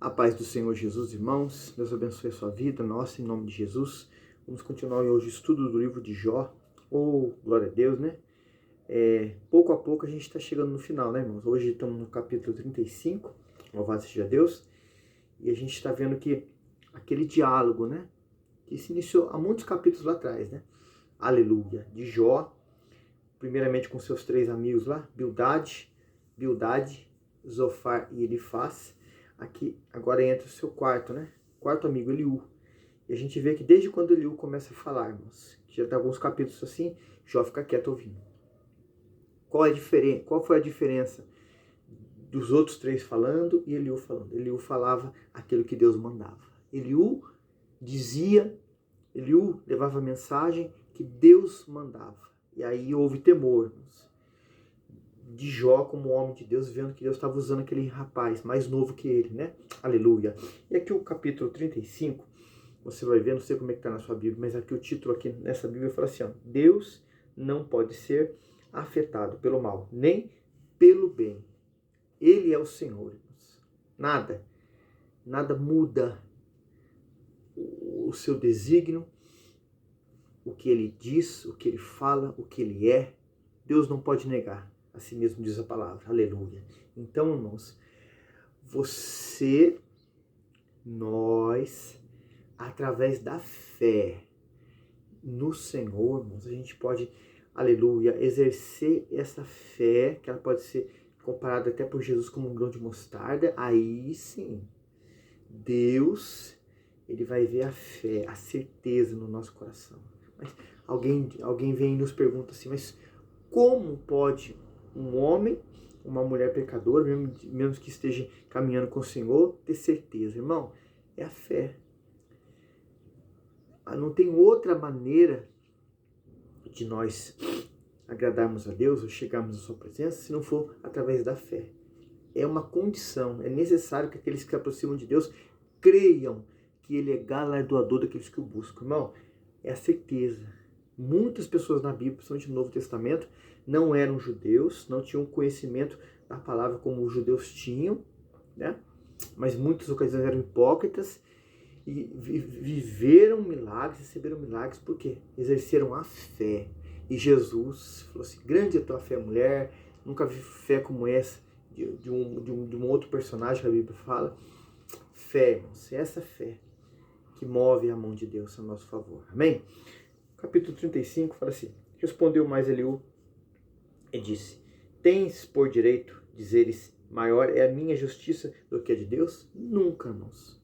A paz do Senhor Jesus, irmãos. Deus abençoe a sua vida, nossa, em nome de Jesus. Vamos continuar hoje o estudo do livro de Jó. Glória a Deus, né? Pouco a pouco a gente está chegando no final, né, irmãos? Hoje estamos no capítulo 35, louvado seja Deus. E a gente está vendo que aquele diálogo, né? Que se iniciou há muitos capítulos lá atrás, né? Aleluia. De Jó, primeiramente com seus 3 amigos lá, Bildade, Zofar e Elifaz. Aqui agora entra o seu quarto, né? Quarto amigo, Eliú. E a gente vê que desde quando Eliú começa a falar, irmãos, já tem alguns capítulos assim, Jó fica quieto ouvindo. Qual foi a diferença dos outros 3 falando e Eliú falando? Eliú falava aquilo que Deus mandava. Eliú levava a mensagem que Deus mandava. E aí houve temor, irmãos, de Jó como homem de Deus, vendo que Deus estava usando aquele rapaz mais novo que ele, né? Aleluia. E aqui o capítulo 35, você vai ver, não sei como é que está na sua Bíblia, mas aqui o título aqui nessa Bíblia fala assim, ó, Deus não pode ser afetado pelo mal, nem pelo bem. Ele é o Senhor, irmãos. Nada muda o seu desígnio, o que ele diz, o que ele fala, o que ele é. Deus não pode negar. Assim mesmo diz a palavra, aleluia. Então, irmãos, nós, através da fé no Senhor, irmãos, a gente pode, aleluia, exercer essa fé, que ela pode ser comparada até por Jesus como um grão de mostarda. Aí sim, Deus, ele vai ver a fé, a certeza no nosso coração. Mas alguém vem e nos pergunta assim, mas como pode um homem, uma mulher pecadora, mesmo que esteja caminhando com o Senhor, ter certeza? Irmão, é a fé. Não tem outra maneira de nós agradarmos a Deus ou chegarmos à sua presença se não for através da fé. É uma condição, é necessário que aqueles que se aproximam de Deus creiam que Ele é galardoador daqueles que o buscam. Irmão, é a certeza. Muitas pessoas na Bíblia, principalmente no Novo Testamento, não eram judeus, não tinham conhecimento da palavra como os judeus tinham, né? Mas muitas ocasiões eram hipócritas e viveram milagres, receberam milagres, porque exerceram a fé. E Jesus falou assim, grande é a tua fé, mulher, nunca vi fé como essa, de um outro personagem que a Bíblia fala. Fé, irmãos, é essa fé que move a mão de Deus a nosso favor. Amém? Capítulo 35 fala assim, respondeu mais Eliú e disse, tens por direito dizeres, maior é a minha justiça do que a de Deus? Nunca, irmãos.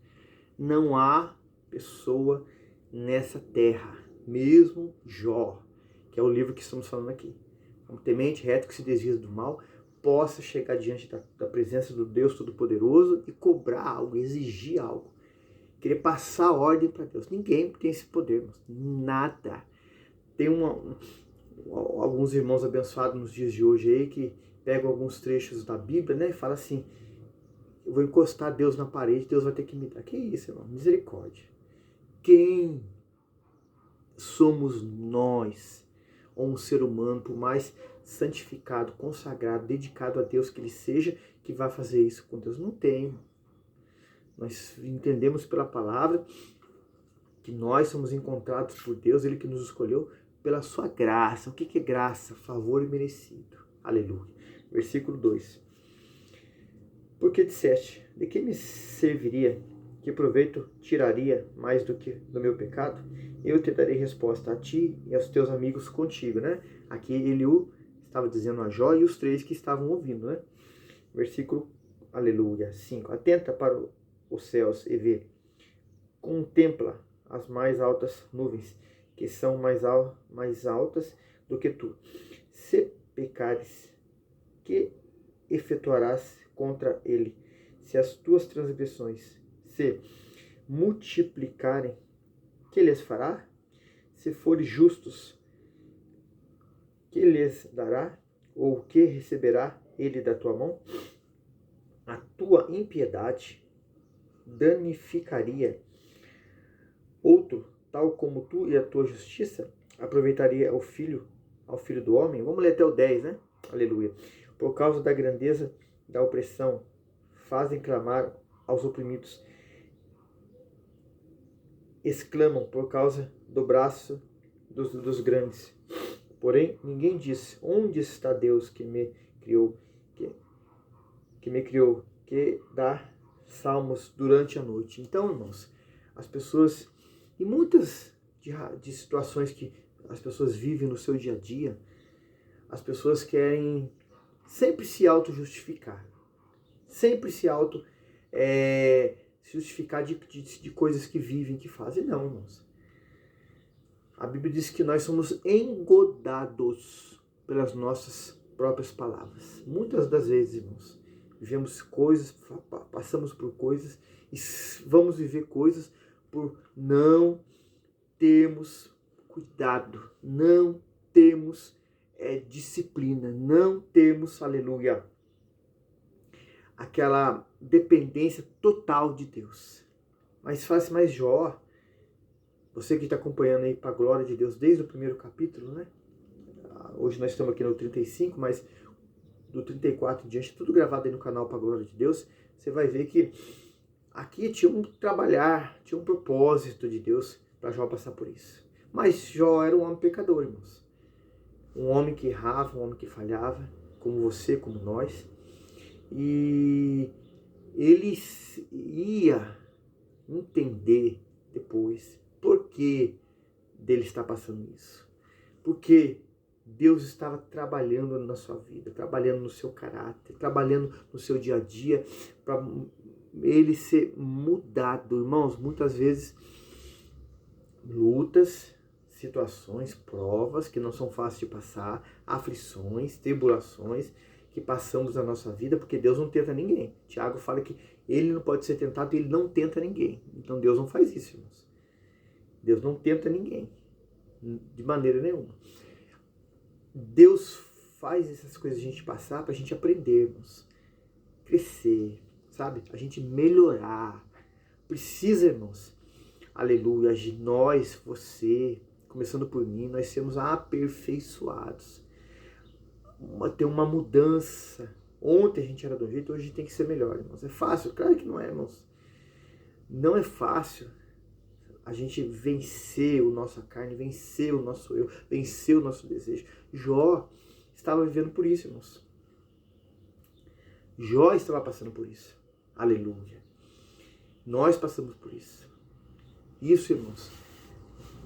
Não há pessoa nessa terra, mesmo Jó, que é o livro que estamos falando aqui, um temente reto que se desvia do mal, possa chegar diante da presença do Deus Todo-Poderoso e cobrar algo, exigir algo, querer passar ordem para Deus. Ninguém tem esse poder, irmãos. Nada. Tem alguns irmãos abençoados nos dias de hoje aí que pegam alguns trechos da Bíblia, né, e falam assim, eu vou encostar Deus na parede, Deus vai ter que me dar. Que isso, irmão? Misericórdia. Quem somos nós, ou um ser humano, por mais santificado, consagrado, dedicado a Deus que ele seja, que vai fazer isso com Deus? Não tem. Nós entendemos pela palavra que nós somos encontrados por Deus, Ele que nos escolheu pela sua graça. O que é graça? Favor imerecido. Aleluia. Versículo 2. Porque disseste, de que me serviria, que proveito tiraria mais do que do meu pecado? Eu te darei resposta a ti e aos teus amigos contigo, né? Aqui Eliú estava dizendo a Jó e os 3 que estavam ouvindo, né? Versículo, aleluia, 5. Atenta para os céus e vê. Contempla as mais altas nuvens, que são mais altas do que tu. Se pecares, que efetuarás contra ele? Se as tuas transgressões se multiplicarem, que lhes fará? Se forem justos, que lhes dará? Ou que receberá ele da tua mão? A tua impiedade danificaria outro, tal como tu, e a tua justiça aproveitaria ao filho do homem? Vamos ler até o 10, né? Aleluia. Por causa da grandeza da opressão, fazem clamar aos oprimidos, exclamam por causa do braço dos grandes. Porém, ninguém diz: onde está Deus que me criou, que dá salmos durante a noite? Então, irmãos, as pessoas, e muitas de situações que as pessoas vivem no seu dia a dia, as pessoas querem sempre se auto-justificar, sempre se justificar de coisas que vivem, que fazem. Não, irmãos. A Bíblia diz que nós somos engodados pelas nossas próprias palavras. Muitas das vezes, irmãos, vivemos coisas, passamos por coisas e vamos viver coisas por não termos cuidado, não termos disciplina, não termos, aleluia, aquela dependência total de Deus. Mas faz mais Jó, você que está acompanhando aí para a glória de Deus desde o primeiro capítulo, né? Hoje nós estamos aqui no 35, mas do 34 em diante, tudo gravado aí no canal para a glória de Deus, você vai ver que aqui tinha um trabalhar, tinha um propósito de Deus para Jó passar por isso. Mas Jó era um homem pecador, irmãos. Um homem que errava, um homem que falhava, como você, como nós. E ele ia entender depois por que dele estar passando isso. Porque Deus estava trabalhando na sua vida, trabalhando no seu caráter, trabalhando no seu dia a dia, para ele ser mudado. Irmãos, muitas vezes lutas, situações, provas que não são fáceis de passar, aflições, tribulações que passamos na nossa vida, porque Deus não tenta ninguém. Tiago fala que ele não pode ser tentado e ele não tenta ninguém. Então Deus não faz isso, irmãos. Deus não tenta ninguém, de maneira nenhuma. Deus faz essas coisas a gente passar para a gente aprendermos, crescer, sabe? A gente melhorar. Precisa, irmãos, aleluia, nós, você, começando por mim, nós sermos aperfeiçoados. Ter uma mudança. Ontem a gente era do jeito, hoje a gente tem que ser melhor, irmãos. É fácil? Claro que não é, irmãos. Não é fácil a gente vencer a nossa carne, vencer o nosso eu, vencer o nosso desejo. Jó estava vivendo por isso, irmãos. Jó estava passando por isso. Aleluia. Nós passamos por isso. Isso, irmãos,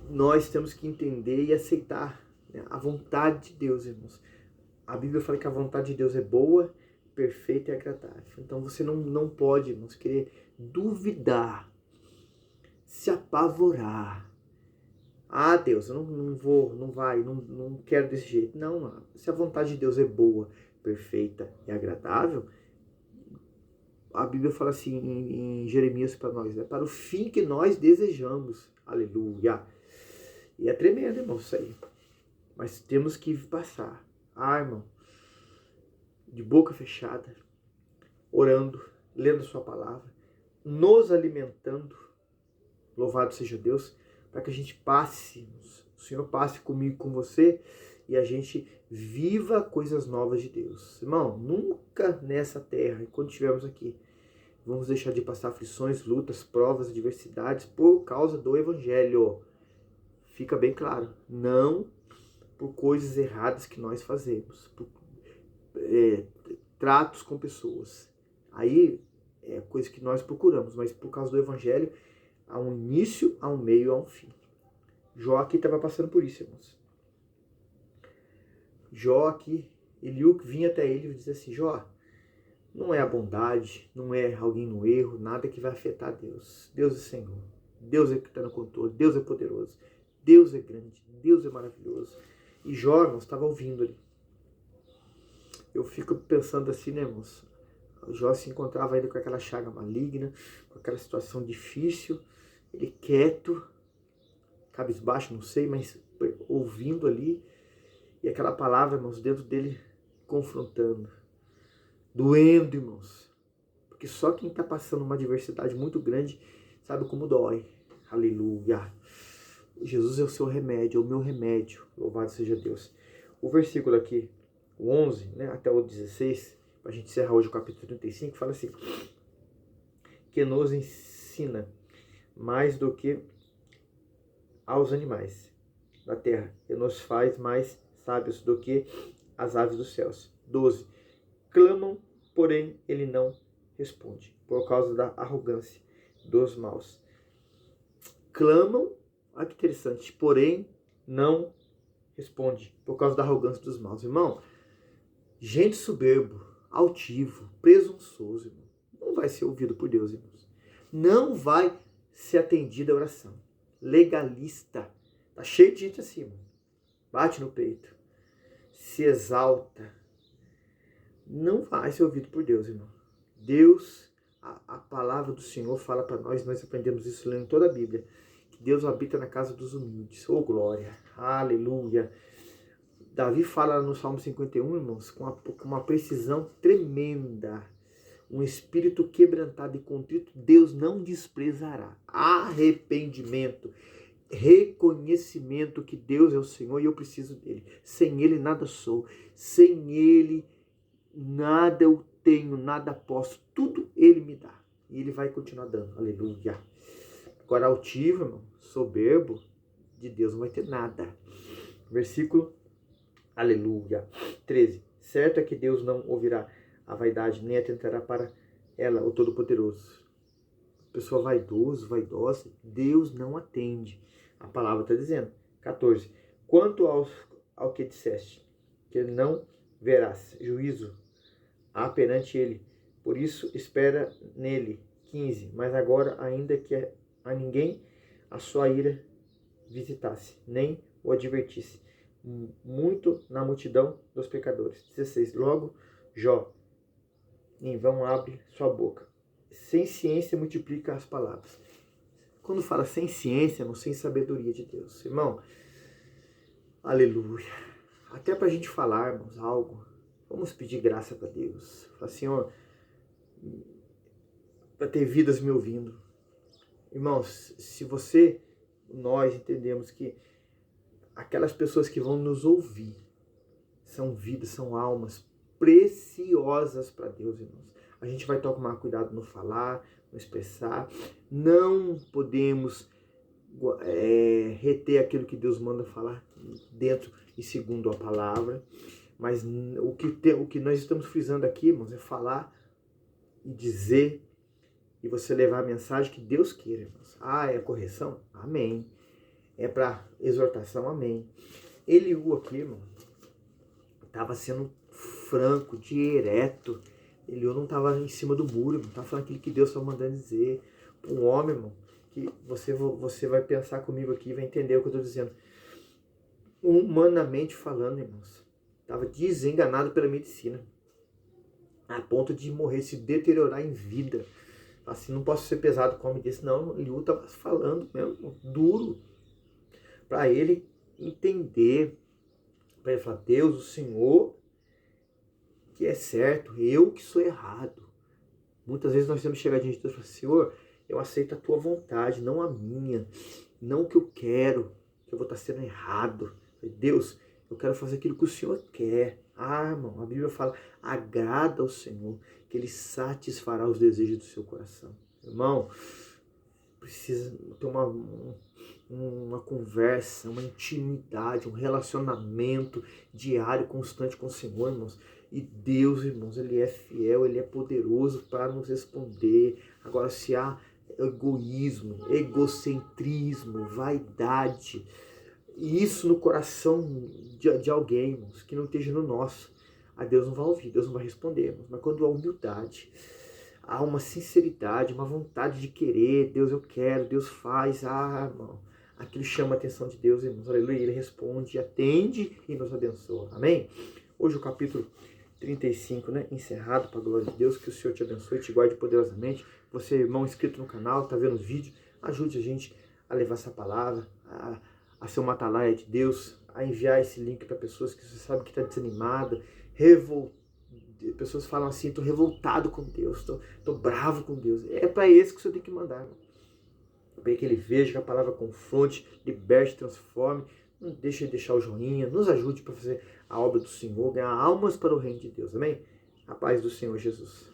nós temos que entender e aceitar, né, a vontade de Deus, irmãos. A Bíblia fala que a vontade de Deus é boa, perfeita e agradável. Então você não pode, irmãos, querer duvidar, se apavorar. Ah, Deus, eu não quero desse jeito. Não, se a vontade de Deus é boa, perfeita e agradável, a Bíblia fala assim em Jeremias para nós, né? Para o fim que nós desejamos. Aleluia. E é tremendo, irmão, isso aí. Mas temos que passar. Ah, irmão, de boca fechada, orando, lendo sua palavra, nos alimentando, louvado seja Deus, para que a gente passe, o Senhor passe comigo, com você, e a gente viva coisas novas de Deus. Irmão, nunca nessa terra, quando estivermos aqui, vamos deixar de passar aflições, lutas, provas, adversidades por causa do Evangelho. Fica bem claro, não por coisas erradas que nós fazemos, por tratos com pessoas. Aí é coisa que nós procuramos, mas por causa do Evangelho, há um início, há um meio, há um fim. Jó aqui estava passando por isso, irmãos. Jó aqui, Eliú vinha até ele e dizia assim: Jó, não é a bondade, não é alguém no erro, nada que vai afetar Deus. Deus é Senhor, Deus é que está no controle, Deus é poderoso, Deus é grande, Deus é maravilhoso. E Jó, irmãos, estava ouvindo ali. Eu fico pensando assim, né, irmãos? Jó se encontrava ainda com aquela chaga maligna, com aquela situação difícil, ele quieto, cabisbaixo, não sei, mas ouvindo ali, e aquela palavra, irmãos, dentro dele confrontando, doendo, irmãos, porque só quem está passando uma adversidade muito grande sabe como dói. Aleluia. Jesus é o seu remédio, é o meu remédio, louvado seja Deus. O versículo aqui, o 11, né, até o 16, para a gente encerrar hoje o capítulo 35, fala assim: que nos ensina mais do que aos animais da terra, e nos faz mais sábios do que as aves dos céus. 12. Clamam, porém ele não responde, por causa da arrogância dos maus. Clamam, olha que interessante, porém não responde, por causa da arrogância dos maus. Irmão, gente soberbo, altivo, presunçoso, irmão, não vai ser ouvido por Deus, irmãos. Não vai ser atendida a oração. Legalista, tá cheio de gente assim, irmão. Bate no peito, se exalta, não vai ser ouvido por Deus, irmão. Deus, a palavra do Senhor fala para nós aprendemos isso lendo toda a Bíblia, que Deus habita na casa dos humildes. Oh, glória, aleluia. Davi fala no Salmo 51, irmãos, com uma precisão tremenda. Um espírito quebrantado e contrito, Deus não desprezará. Arrependimento, reconhecimento que Deus é o Senhor e eu preciso dele. Sem ele nada sou, sem ele nada eu tenho, nada posso, tudo ele me dá. E ele vai continuar dando, aleluia. Agora altivo, irmão, soberbo, de Deus não vai ter nada. Versículo, aleluia, 13. Certo é que Deus não ouvirá a vaidade, nem atentará para ela, o Todo-Poderoso. Pessoa vaidoso, vaidosa, Deus não atende. A palavra está dizendo. 14. Quanto ao que disseste, que não verás juízo há perante ele, por isso espera nele. 15. Mas agora, ainda que a ninguém a sua ira visitasse, nem o advertisse, muito na multidão dos pecadores. 16. Logo, Jó, em vão abre sua boca. Sem ciência multiplica as palavras. Quando fala sem ciência, não sem sabedoria de Deus. Irmão, aleluia. Até para a gente falarmos algo, vamos pedir graça para Deus. Fala, Senhor, para ter vidas me ouvindo. Irmãos, se nós entendemos que aquelas pessoas que vão nos ouvir são vidas, são almas preciosas para Deus, irmãos. A gente vai tomar cuidado no falar, no expressar. Não podemos reter aquilo que Deus manda falar dentro e segundo a palavra. Mas o que nós estamos frisando aqui, irmãos, é falar e dizer e você levar a mensagem que Deus queira, irmãos. É correção? Amém. É para exortação? Amém. Eliú aqui, irmão, estava sendo franco, direto. Eliú não estava em cima do muro, não estava falando aquilo que Deus estava mandando dizer. Um homem, irmão, que você vai pensar comigo aqui, vai entender o que eu estou dizendo. Humanamente falando, irmãos, estava desenganado pela medicina, a ponto de morrer, se deteriorar em vida. Assim, não posso ser pesado como disse, não. Eliú estava falando mesmo, duro, para ele entender, para ele falar, Deus, o Senhor que é certo, eu que sou errado. Muitas vezes nós temos que chegar diante de Deus e falar, Senhor, eu aceito a tua vontade, não a minha, não o que eu quero, que eu vou estar sendo errado. Deus, eu quero fazer aquilo que o Senhor quer. Irmão, a Bíblia fala, agrada ao Senhor, que Ele satisfará os desejos do seu coração. Irmão, precisa ter uma conversa, uma intimidade, um relacionamento diário, constante com o Senhor, irmãos. E Deus, irmãos, Ele é fiel, Ele é poderoso para nos responder. Agora, se há egoísmo, egocentrismo, vaidade, isso no coração de alguém, irmãos, que não esteja no nosso, a Deus não vai ouvir, Deus não vai responder, irmãos. Mas quando há humildade, há uma sinceridade, uma vontade de querer, Deus eu quero, Deus faz, irmão, aquilo chama a atenção de Deus, irmãos, aleluia, Ele responde, atende e nos abençoa, amém? Hoje o capítulo 35, né, encerrado para a glória de Deus, que o Senhor te abençoe, te guarde poderosamente. Você, irmão, inscrito no canal, está vendo os vídeos, ajude a gente a levar essa palavra, a ser uma atalaia de Deus, a enviar esse link para pessoas que você sabe que está desanimada, pessoas falam assim, estou revoltado com Deus, estou bravo com Deus. É para esse que você tem que mandar, irmão. Para que ele veja, que a palavra confronte, liberte, transforme. Não deixe de deixar o joinha, nos ajude para fazer a obra do Senhor, ganhar almas para o reino de Deus, amém? A paz do Senhor Jesus.